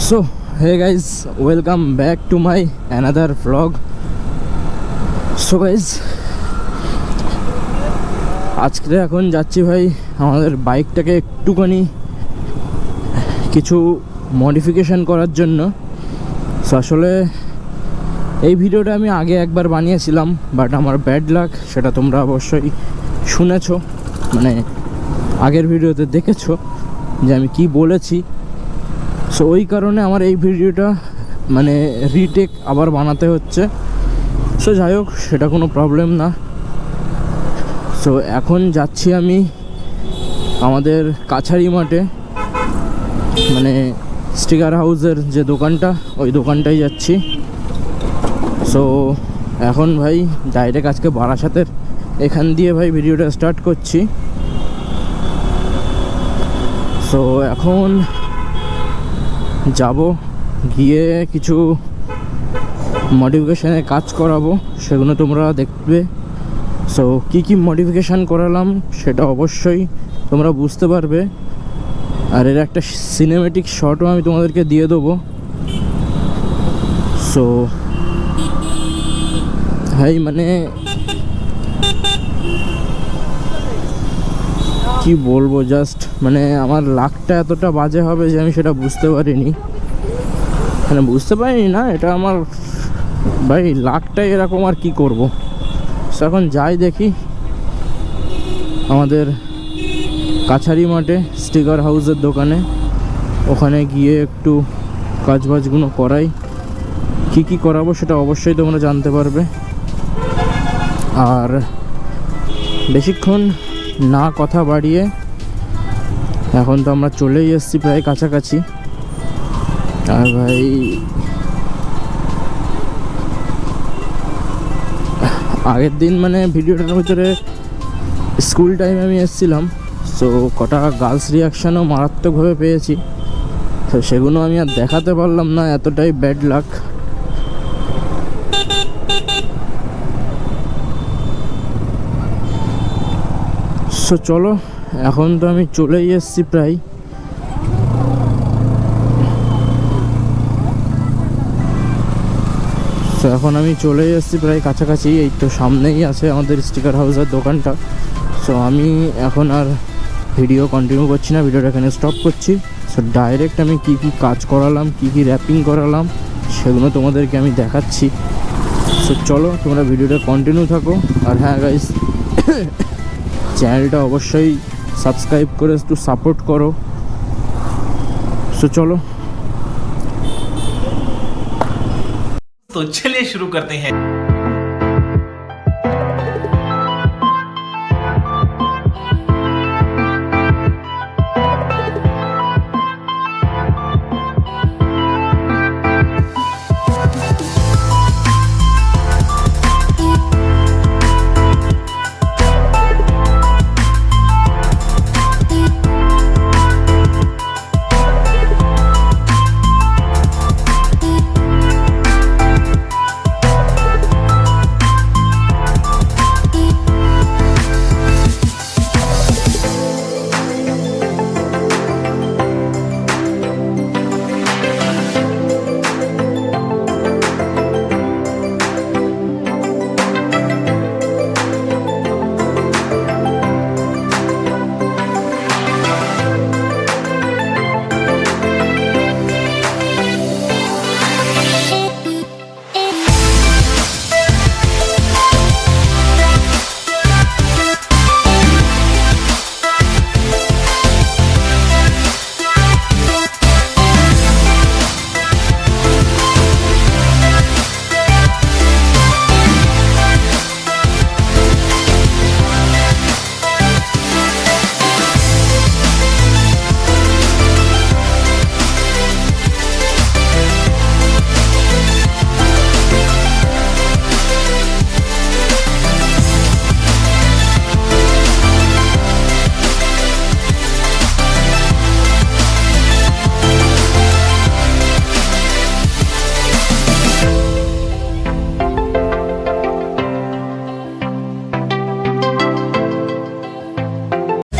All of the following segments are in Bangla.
So hey guys, welcome back to my another vlog. So guys, আজকে এখন যাচ্ছি ভাই আমাদের বাইকটাকে একটুখানি কিছু মডিফিকেশন করার জন্য। সো আসলে এই ভিডিওটা আমি আগে একবার বানিয়েছিলাম, বাট আমার ব্যাড লাক, সেটা তোমরা অবশ্যই শুনেছো, মানে আগের ভিডিওতে দেখেছো যে আমি কি বলেছি। সো ওই কারণে আমার এই ভিডিওটা মানে রিটেক আবার বানাতে হচ্ছে। সো যাই হোক, সেটা কোনো প্রবলেম না। সো এখন যাচ্ছি আমি আমাদের কাছারি মাঠে, মানে স্টিকার হাউসের যে দোকানটা, ওই দোকানটাই যাচ্ছি। সো এখন ভাই ডাইরেক্ট আজকে বারাসাতের এখান দিয়ে ভাই ভিডিওটা স্টার্ট করছি। সো এখন যাব, গিয়ে কিছু মডিফিকেশানের কাজ করাবো, সেগুলো তোমরা দেখবে। সো কি মডিফিকেশান করালাম সেটা অবশ্যই তোমরা বুঝতে পারবে, আর এর একটা সিনেমেটিক শটও আমি তোমাদেরকে দিয়ে দেবো। সো ভাই মানে কি বলবো, জাস্ট মানে আমার লাকটা এতটা বাজে হবে যে আমি সেটা বুঝতে পারিনি, মানে বুঝতে পারিনি না, এটা আমার ভাই লাকটাই এরকম, আর কি করব। সো এখন যাই দেখি আমাদের কাছারি মাঠে স্টিকার হাউসের দোকানে, ওখানে গিয়ে একটু কাজবাজগুলো করাই। কি করাবো সেটা অবশ্যই তোমরা জানতে পারবে। আর বেশিক্ষণ না কথা বাড়িয়ে এখন তো আমরা চলেই এসেছি প্রায় কাছাকাছি। আর ভাই আগের দিন মানে ভিডিওটার ভিতরে স্কুল টাইমে আমি এসেছিলাম, সো কটা গার্লস রিয়াকশানও মারাত্মকভাবে পেয়েছি। তো সেগুলো আমি আর দেখাতে পারলাম না, এতটাই ব্যাড লাক। সো চলো, এখন তো আমি চলেই এসেছি প্রায়। সো এখন আমি চলেই এসেছি প্রায় কাছাকাছি, এই তো সামনেই আছে আমাদের স্টিকার হাউসের দোকানটা। সো আমি এখন আর ভিডিও কন্টিনিউ করছি না, ভিডিওটা এখানে স্টপ করছি। সো ডাইরেক্ট আমি কি কাজ করালাম, কি র্যাপিং করালাম, সেগুলো তোমাদেরকে আমি দেখাচ্ছি। সো চলো, তোমরা ভিডিওটা কন্টিনিউ থাকো। আর হ্যাঁ গাইস, চ্যানেলটা অবশ্যই সাবস্ক্রাইব করে একটু সাপোর্ট করো। সো চলো, तो चलिए शुरू करते हैं।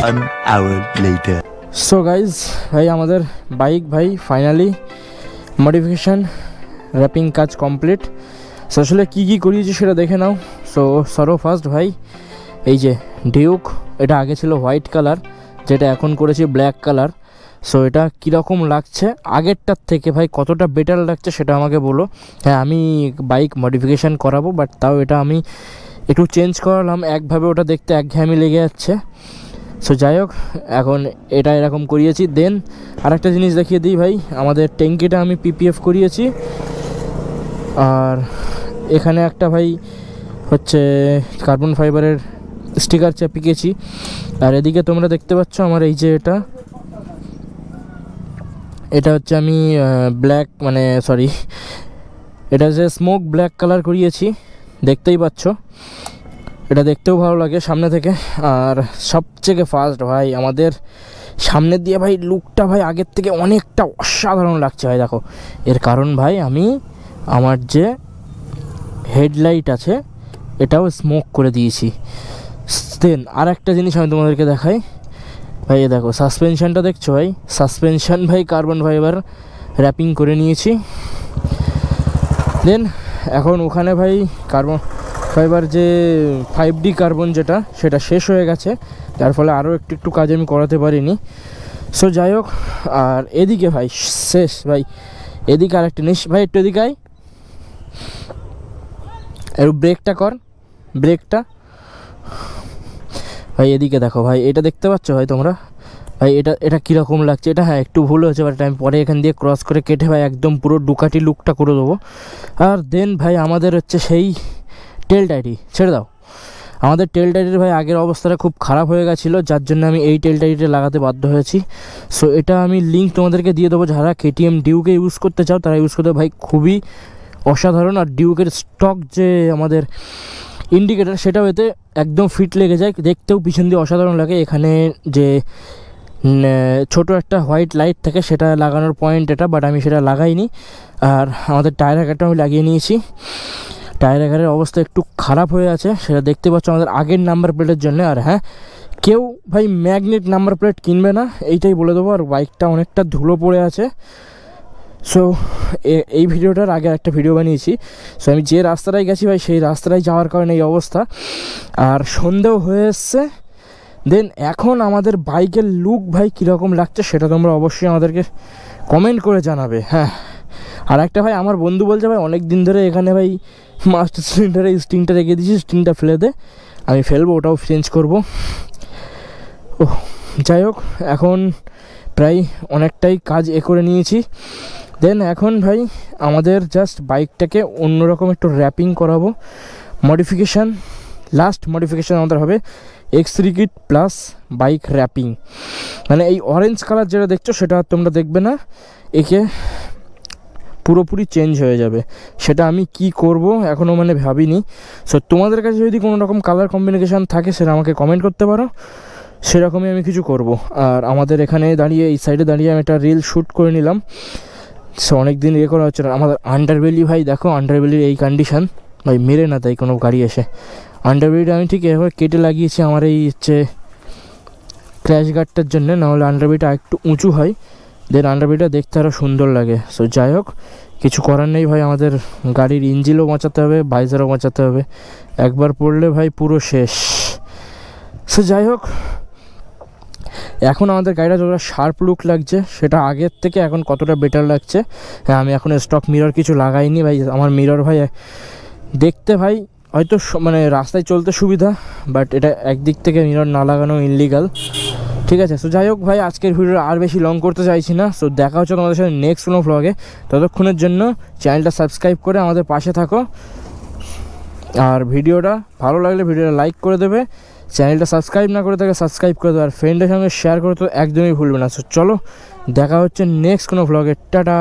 An hour later. So guys, ভাই আমাদের বাইক ভাই ফাইনালি মডিফিকেশান র্যাপিং কাজ কমপ্লিট। সো আসলে কী করিয়েছি সেটা দেখে নাও। সো ফার্স্ট ভাই এই যে ডিউক, এটা আগে ছিল হোয়াইট কালার, যেটা এখন করেছি ব্ল্যাক কালার। সো এটা কীরকম লাগছে আগেরটার থেকে ভাই, কতটা বেটার লাগছে সেটা আমাকে বলো। হ্যাঁ, আমি বাইক মডিফিকেশান করাবো, বাট তাও এটা আমি একটু চেঞ্জ করালাম, একভাবে ওটা দেখতে একঘেয়েমি লেগে যাচ্ছে। সো যাই হোক, এখন এটা এরকম করিয়েছি। দেন আরেকটা জিনিস দেখিয়ে দিই ভাই, আমাদের ট্যাঙ্কিটা আমি পিপিএফ করিয়েছি, আর এখানে একটা ভাই হচ্ছে কার্বন ফাইবারের স্টিকার চাপিয়েছি। আর এদিকে তোমরা দেখতে পাচ্ছ আমার এই যে এটা হচ্ছে আমি ব্ল্যাক এটা যে স্মোক ব্ল্যাক কালার করিয়েছি, দেখতেই পাচ্ছ। এটা দেখতেও ভালো লাগে সামনে থেকে। আর সবথেকে ফার্স্ট ভাই আমাদের সামনে দিয়ে ভাই লুকটা ভাই আগের থেকে অনেকটা অসাধারণ লাগছে ভাই। দেখো এর কারণ ভাই আমি আমার যে হেডলাইট আছে এটাও স্মোক করে দিয়েছি। দেন আর একটা জিনিস আমি তোমাদেরকে দেখাই ভাই, দেখো সাসপেনশনটা দেখছো ভাই, সাসপেনশন ভাই কার্বন ফাইবার র্যাপিং করে নিয়েছি। দেন এখন ওখানে ভাই কার্বন ফাইবার যে 5D কার্বন সেটা শেষ হয়ে গেছে, যার ফলে আরও একটু কাজ আমি করাতে পারিনি। সো যাই হোক, আর এদিকে ভাই শেষ ভাই, এদিকে আরেকটা জিনিস ভাই, একটু এদিকে আয়, একটু ব্রেকটা কর, ব্রেকটা ভাই। এদিকে দেখো ভাই, এটা দেখতে পাচ্ছ ভাই তোমরা ভাই, এটা কীরকম লাগছে। এটা হ্যাঁ একটু ভুল হয়েছে, বাট আমি পরে এখান দিয়ে ক্রস করে কেটে ভাই একদম পুরো ডুকাটি লুকটা করে দেবো। আর দেন ভাই আমাদের হচ্ছে সেই টেল টাইটি, ছেড়ে দাও। আমাদের টেল টাইটির ভাই আগের অবস্থাটা খুব খারাপ হয়ে গেছিলো, যার জন্য আমি এই টেল টাইটিটা লাগাতে বাধ্য হয়েছি। সো এটা আমি লিঙ্ক তোমাদেরকে দিয়ে দেবো, যারা কেটিএম ডিউকে ইউজ করতে চাও তারা ইউজ করতে ভাই খুবই অসাধারণ। আর ডিউকের স্টক যে আমাদের ইন্ডিকেটার সেটাও এতে একদম ফিট লেগে যায়, দেখতেও পিছন দিয়ে অসাধারণ লাগে। এখানে যে ছোটো একটা হোয়াইট লাইট থাকে সেটা লাগানোর পয়েন্ট এটা, বাট আমি সেটা লাগাইনি। আর আমাদের টায়ার হ্যাকারটা আমি লাগিয়ে নিয়েছি। টায়ার হ্যাকারের অবস্থা একটু খারাপ হয়ে আছে, সেটা দেখতে পাচ্ছ আমাদের আগের নাম্বার প্লেটের জন্য। আর হ্যাঁ, কেউ ভাই ম্যাগনেট নাম্বার প্লেট কিনবে না, এইটাই বলে দেবো। আর বাইকটা অনেকটা ধুলো পড়ে আছে। সো এই ভিডিওটার আগে একটা ভিডিও বানিয়েছি। সো আমি যে রাস্তাটায় গেছি ভাই, সেই রাস্তাটায় যাওয়ার কারণে এই অবস্থা। আর সন্দেহ হয়ে এসছে। দেন এখন আমাদের বাইকের লুক ভাই কীরকম লাগছে সেটা তোমরা অবশ্যই আমাদেরকে কমেন্ট করে জানাবে। হ্যাঁ, আর একটা ভাই আমার বন্ধু বলছে ভাই অনেক দিন ধরে এখানে ভাই মাস্টার সিলিন্ডারে স্টিংটা রেখে দিয়েছি, স্টিংটা ফেলে দে। আমি ফেলবো, ওটাও চেঞ্জ করবো। ও যাই হোক, এখন প্রায় অনেকটাই কাজ করে নিয়েছি। দেন এখন ভাই আমাদের জাস্ট বাইকটাকে অন্যরকম একটু র্যাপিং করাবো, মডিফিকেশান। লাস্ট মডিফিকেশান আমাদের হবে X3 kit plus bike wrapping. মানে এই অরেঞ্জ কালার যেটা দেখছো সেটা তোমরা দেখবে না, একে পুরোপুরি চেঞ্জ হয়ে যাবে। সেটা আমি কি করব এখনও ভাবিনি। সো তোমাদের কাছে যদি কোনো রকম কালার কম্বিনেশান থাকে সেটা আমাকে কমেন্ট করতে পারো, সেরকমই আমি কিছু করব। আর আমাদের এখানে দাঁড়িয়ে, এই সাইডে দাঁড়িয়ে আমি একটা রিল শ্যুট করে নিলাম। সো অনেক দিন করা হচ্ছে না। আমাদের আন্ডারবেলি ভাই দেখো, আন্ডারবেলির এই কন্ডিশান ভাই, মেরে না তাই কোনো গাড়ি এসে। আন্ডারবেলিটা আমি ঠিক এভাবে কেটে লাগিয়েছি আমার এই ক্র্যাশ গার্ডটার জন্য, নাহলে আন্ডারবেলিটা একটু উঁচু হয়, দেন আন্ডারবেলিটা দেখতে আরও সুন্দর লাগে। সো যাই হোক, কিছু করার নেই ভাই, আমাদের গাড়ির ইঞ্জিনও বাঁচাতে হবে, ভাইজারও বাঁচাতে হবে। একবার পড়লে ভাই পুরো শেষ। সো যাই হোক, এখন আমাদের গাড়িটা যতটা শার্প লুক লাগছে সেটা আগের থেকে এখন কতটা বেটার লাগছে। হ্যাঁ, আমি এখন স্টক মিরর কিছু লাগাইনি ভাই। আমার মিরর ভাই দেখতে ভাই হয়তো রাস্তায় চলতে সুবিধা, বাট এটা একদিক থেকে মিরর না লাগানো ইনলিগাল। ঠিক আছে। সো যাই হোক ভাই, আজকের ভিডিওটা আর বেশি লং করতে চাইছি না। সো দেখা হচ্ছে তোমাদের সাথে নেক্সট কোনো ভ্লগে। ততক্ষণের জন্য চ্যানেলটা সাবস্ক্রাইব করে আমাদের পাশে থাকো। আর ভিডিওটা ভালো লাগলে ভিডিওটা লাইক করে দেবে, চ্যানেলটা সাবস্ক্রাইব না করে থাকে সাবস্ক্রাইব করে দেবে, আর ফ্রেন্ডের সঙ্গে শেয়ার করে তো একদমই ভুলবে না। সো চলো দেখা হচ্ছে নেক্সট কোনো ভ্লগে। টাটা।